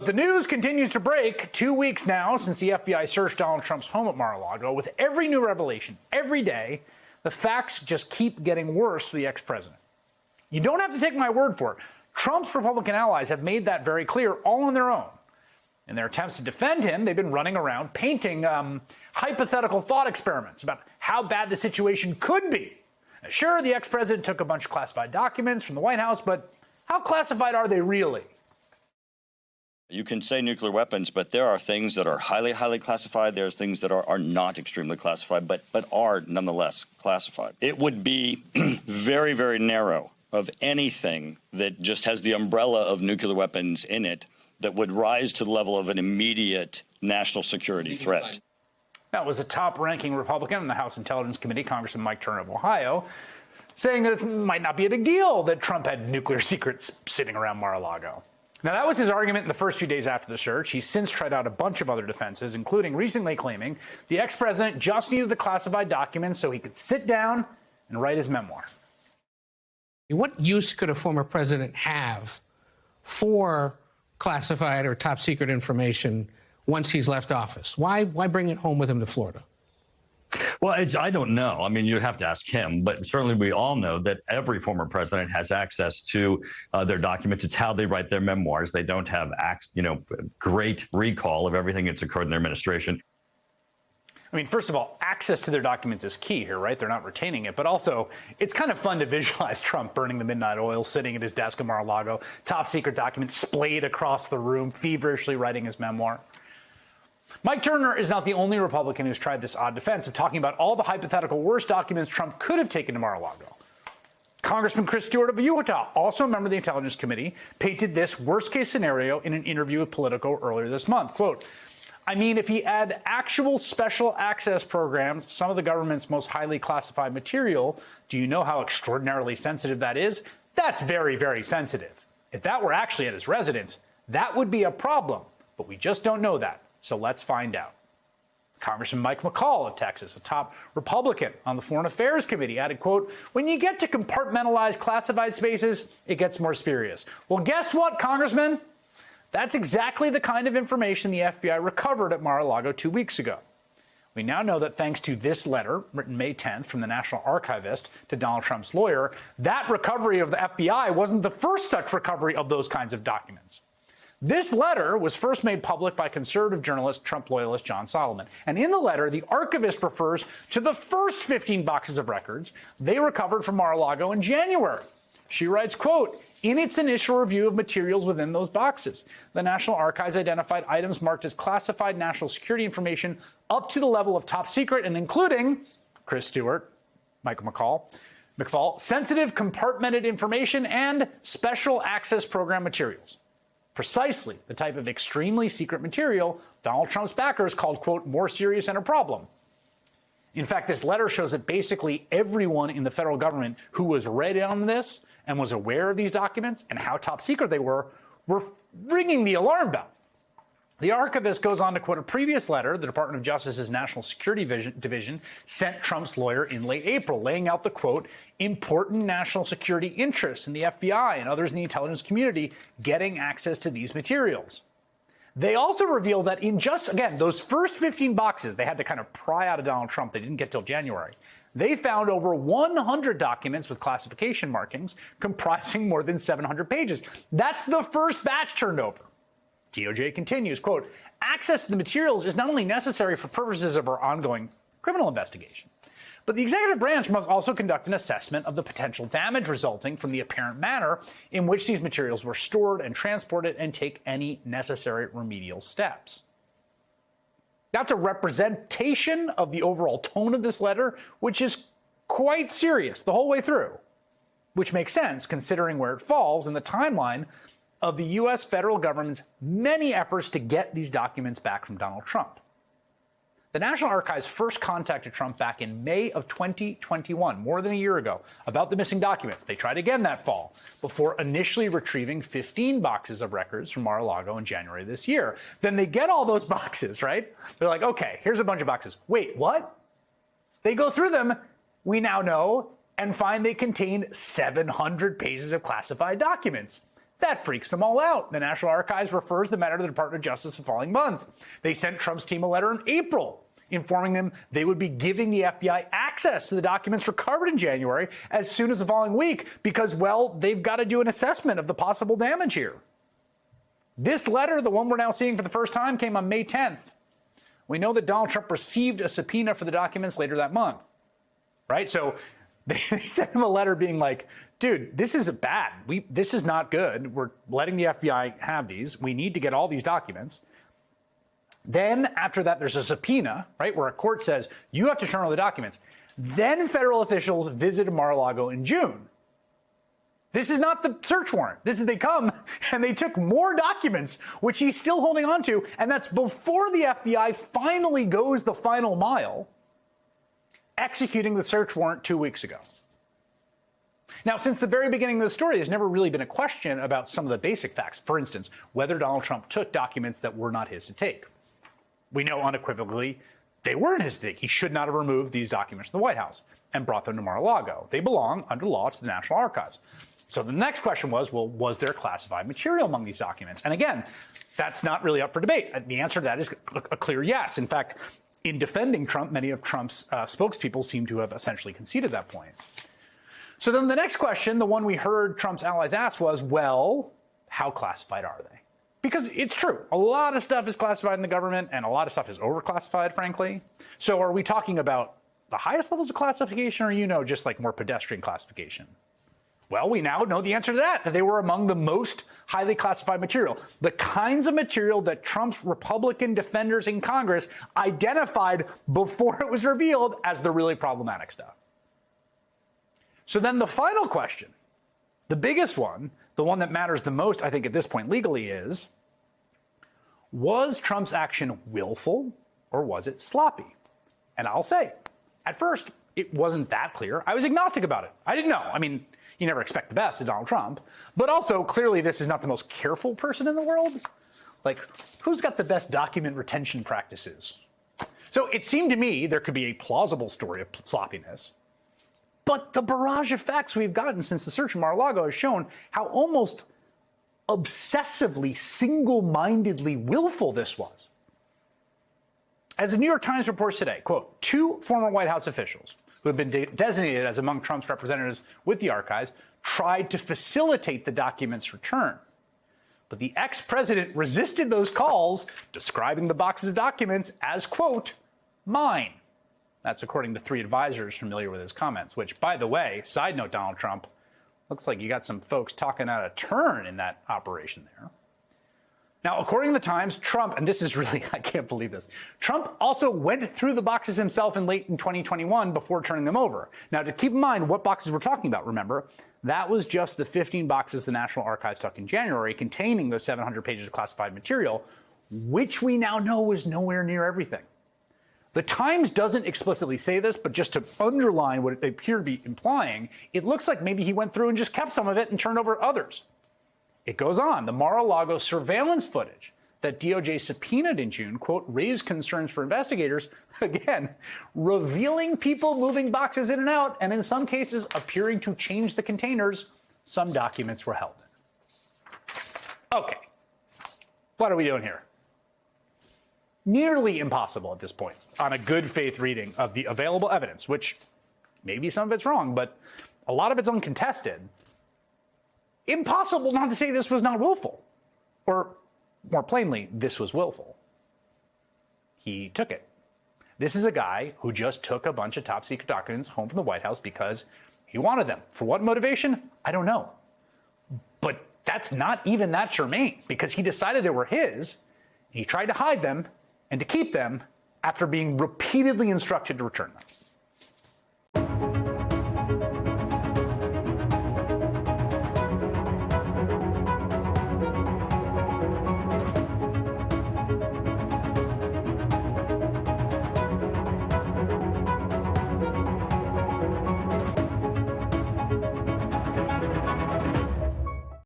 The news continues to break 2 weeks now since the FBI searched Donald Trump's home at Mar-a-Lago. With every new revelation, every day, the facts just keep getting worse for the ex-president. You don't have to take my word for it. Trump's Republican allies have made that very clear all on their own. In their attempts to defend him, they've been running around painting hypothetical thought experiments about how bad the situation could be. Sure, the ex-president took a bunch of classified documents from the White House, but how classified are they really? You can say nuclear weapons, but there are things that are highly, highly classified. There's things that are not extremely classified, but are nonetheless classified. It would be very, very narrow of anything that just has the umbrella of nuclear weapons in it that would rise to the level of an immediate national security threat. That was a top-ranking Republican in the House Intelligence Committee, Congressman Mike Turner of Ohio, saying that it might not be a big deal that Trump had nuclear secrets sitting around Mar-a-Lago. Now, that was his argument in the first few days after the search. He's since tried out a bunch of other defenses, including recently claiming the ex-president just needed the classified documents so he could sit down and write his memoir. What use could a former president have for classified or top secret information once he's left office? Why bring it home with him to Florida? Well, I don't know. I mean, you'd have to ask him, but certainly we all know that every former president has access to their documents. It's how they write their memoirs. They don't have, great recall of everything that's occurred in their administration. I mean, first of all, access to their documents is key here, right? They're not retaining it. But also, it's kind of fun to visualize Trump burning the midnight oil, sitting at his desk at Mar-a-Lago, top secret documents splayed across the room, feverishly writing his memoir. Mike Turner is not the only Republican who's tried this odd defense of talking about all the hypothetical worst documents Trump could have taken to Mar-a-Lago. Congressman Chris Stewart of Utah, also a member of the Intelligence Committee, painted this worst-case scenario in an interview with Politico earlier this month. Quote, I mean, if he had actual special access programs, some of the government's most highly classified material, do you know how extraordinarily sensitive that is? That's very, very sensitive. If that were actually at his residence, that would be a problem. But we just don't know that. So let's find out. Congressman Mike McCall of Texas, a top Republican on the Foreign Affairs Committee, added, quote, when you get to compartmentalized classified spaces, it gets more spurious. Well, guess what, Congressman? That's exactly the kind of information the FBI recovered at Mar-a-Lago 2 weeks ago. We now know that thanks to this letter, written May 10th from the National Archivist to Donald Trump's lawyer, that recovery of the FBI wasn't the first such recovery of those kinds of documents. This letter was first made public by conservative journalist, Trump loyalist John Solomon. And in the letter, the archivist refers to the first 15 boxes of records they recovered from Mar-a-Lago in January. She writes, quote, in its initial review of materials within those boxes, the National Archives identified items marked as classified national security information up to the level of top secret and including, Chris Stewart, Michael McFaul, sensitive compartmented information and special access program materials. Precisely the type of extremely secret material Donald Trump's backers called, quote, more serious and a problem. In fact, this letter shows that basically everyone in the federal government who was read on this and was aware of these documents and how top secret they were ringing the alarm bell. The archivist goes on to quote a previous letter the Department of Justice's National Security Division sent Trump's lawyer in late April, laying out the, quote, important national security interests in the FBI and others in the intelligence community getting access to these materials. They also reveal that in just, again, those first 15 boxes they had to kind of pry out of Donald Trump, they didn't get till January, they found over 100 documents with classification markings comprising more than 700 pages. That's the first batch turned over. DOJ continues, quote, access to the materials is not only necessary for purposes of our ongoing criminal investigation, but the executive branch must also conduct an assessment of the potential damage resulting from the apparent manner in which these materials were stored and transported and take any necessary remedial steps. That's a representation of the overall tone of this letter, which is quite serious the whole way through, which makes sense considering where it falls in the timeline of the U.S. federal government's many efforts to get these documents back from Donald Trump. The National Archives first contacted Trump back in May of 2021, more than a year ago, about the missing documents. They tried again that fall, before initially retrieving 15 boxes of records from Mar-a-Lago in January this year. Then they get all those boxes, right? They're like, okay, here's a bunch of boxes. Wait, what? They go through them, we now know, and find they contained 700 pages of classified documents. That freaks them all out. The National Archives refers the matter to the Department of Justice the following month. They sent Trump's team a letter in April informing them they would be giving the FBI access to the documents recovered in January as soon as the following week because, well, they've got to do an assessment of the possible damage here. This letter, the one we're now seeing for the first time, came on May 10th. We know that Donald Trump received a subpoena for the documents later that month, right? So they sent him a letter being like, dude, this is bad. This is not good. We're letting the FBI have these. We need to get all these documents. Then after that, there's a subpoena, right, where a court says you have to turn over the documents. Then federal officials visited Mar-a-Lago in June. This is not the search warrant. This is they come and they took more documents, which he's still holding on to, and that's before the FBI finally goes the final mile, executing the search warrant 2 weeks ago. Now, since the very beginning of the story, there's never really been a question about some of the basic facts. For instance, whether Donald Trump took documents that were not his to take. We know unequivocally they weren't his to take. He should not have removed these documents from the White House and brought them to Mar-a-Lago. They belong, under law, to the National Archives. So the next question was, well, was there classified material among these documents? And again, that's not really up for debate. The answer to that is a clear yes. In fact, in defending Trump, many of Trump's spokespeople seem to have essentially conceded that point. So then the next question, the one we heard Trump's allies ask was, well, how classified are they? Because it's true. A lot of stuff is classified in the government, and a lot of stuff is overclassified, frankly. So are we talking about the highest levels of classification, or, just like more pedestrian classification? Well, we now know the answer to that they were among the most highly classified material. The kinds of material that Trump's Republican defenders in Congress identified before it was revealed as the really problematic stuff. So then the final question, the biggest one, the one that matters the most, I think, at this point legally is, was Trump's action willful or was it sloppy? And I'll say, at first, it wasn't that clear. I was agnostic about it. I didn't know. I mean, you never expect the best of Donald Trump. But also, clearly, this is not the most careful person in the world. Like, who's got the best document retention practices? So it seemed to me there could be a plausible story of sloppiness. But the barrage of facts we've gotten since the search of Mar-a-Lago has shown how almost obsessively, single-mindedly willful this was. As the New York Times reports today, quote, 2 former White House officials who have been designated as among Trump's representatives with the archives tried to facilitate the documents' return. But the ex-president resisted those calls, describing the boxes of documents as, quote, mine. That's according to 3 advisors familiar with his comments, which, by the way, side note, Donald Trump, looks like you got some folks talking out of turn in that operation there. Now, according to the Times, Trump, and this is really, I can't believe this, Trump also went through the boxes himself in 2021 before turning them over. Now, to keep in mind what boxes we're talking about, remember, that was just the 15 boxes the National Archives took in January containing those 700 pages of classified material, which we now know is nowhere near everything. The Times doesn't explicitly say this, but just to underline what they appear to be implying, it looks like maybe he went through and just kept some of it and turned over others. It goes on. The Mar-a-Lago surveillance footage that DOJ subpoenaed in June, quote, raised concerns for investigators, again, revealing people moving boxes in and out, and in some cases appearing to change the containers some documents were held in. Okay, what are we doing here? Nearly impossible at this point on a good faith reading of the available evidence, which maybe some of it's wrong, but a lot of it's uncontested. Impossible not to say this was not willful. Or, more plainly, this was willful. He took it. This is a guy who just took a bunch of top secret documents home from the White House because he wanted them. For what motivation? I don't know. But that's not even that germane, because he decided they were his, and he tried to hide them and to keep them after being repeatedly instructed to return them.